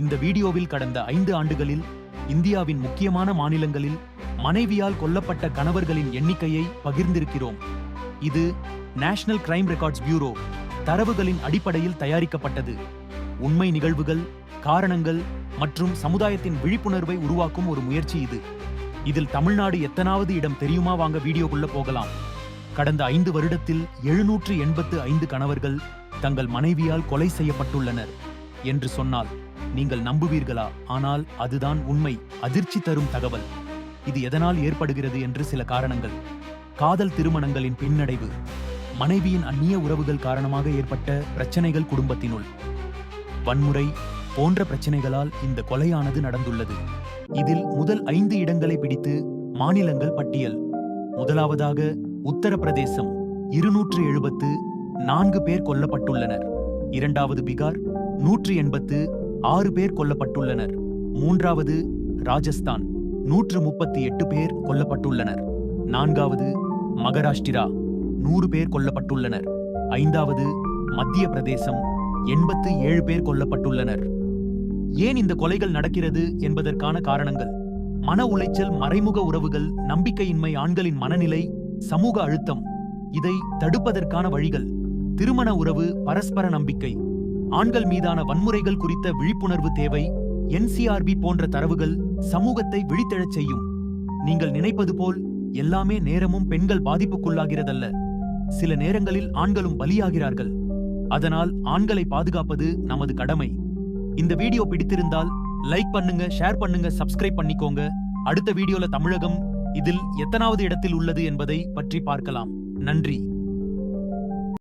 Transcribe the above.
இந்த வீடியோவில் கடந்த 5 ஆண்டுகளில் இந்தியாவின் முக்கியமான மாநிலங்களில் மனைவியால் கொல்லப்பட்ட கணவர்களின் எண்ணிக்கையை பகிர்ந்திருக்கிறோம். இது நேஷனல் கிரைம் ரெக்கார்ட்ஸ் பியூரோ தரவுகளின் அடிப்படையில் தயாரிக்கப்பட்டது. உண்மை நிகழ்வுகள், காரணங்கள் மற்றும் சமுதாயத்தின் விழிப்புணர்வை உருவாக்கும் ஒரு முயற்சி இது. இதில் தமிழ்நாடு எத்தனாவது இடம் தெரியுமா? வாங்க வீடியோக்குள்ள போகலாம். கடந்த 5 வருடத்தில் 785 கணவர்கள் தங்கள் மனைவியால் கொலை செய்யப்பட்டுள்ளனர் என்று சொன்னால் நீங்கள் நம்புவீர்களா? ஆனால் அதுதான் உண்மை. அதிர்ச்சி தரும் தகவல். இது எதனால் ஏற்படுகிறது என்று சில காரணங்கள். காதல் திருமணங்களின் பின்னடைவு, மனைவியின் அந்நிய உறவுகள் காரணமாக ஏற்பட்ட பிரச்சனைகள், குடும்பத்தினுள் வன்முறை போன்ற பிரச்சனைகளால் இந்த கொலையானது நடந்துள்ளது. இதில் முதல் 5 இடங்களை பிடித்து மாநிலங்கள் பட்டியல். முதலாவதாக உத்தரப்பிரதேசம், 274 பேர் கொல்லப்பட்டுள்ளனர். இரண்டாவது பீகார், 186 பேர் கொல்லப்பட்டுள்ளனர். மூன்றாவது ராஜஸ்தான், 138 பேர் கொல்லப்பட்டுள்ளனர். நான்காவது மகாராஷ்டிரா, 100 பேர் கொல்லப்பட்டுள்ளனர். ஐந்தாவது மத்திய பிரதேசம், 87 பேர் கொல்லப்பட்டுள்ளனர். ஏன் இந்த கொலைகள் நடக்கிறது என்பதற்கான காரணங்கள்: மன உளைச்சல், மறைமுக உறவுகள், நம்பிக்கையின்மை, ஆண்களின் மனநிலை, சமூக அழுத்தம். இதை தடுப்பதற்கான வழிகள்: திருமண உறவு, பரஸ்பர நம்பிக்கை. ஆண்கள் மீதான வன்முறைகள் குறித்த விழிப்புணர்வு தேவை. NCRB போன்ற தரவுகள் சமூகத்தை விழித்தெழச் செய்யும். நீங்கள் நினைப்பது போல் எல்லாமே நேரமும் பெண்கள் பாதிப்புக்குள்ளாகிறதல்ல. சில நேரங்களில் ஆண்களும் பலியாகிறார்கள். அதனால் ஆண்களை பாதுகாப்பது நமது கடமை. இந்த வீடியோ பிடித்திருந்தால் லைக் பண்ணுங்க, ஷேர் பண்ணுங்க, சப்ஸ்கிரைப் பண்ணிக்கோங்க. அடுத்த வீடியோல தமிழகம் இதில் எத்தனாவது இடத்தில் உள்ளது என்பதை பற்றி பார்க்கலாம். நன்றி.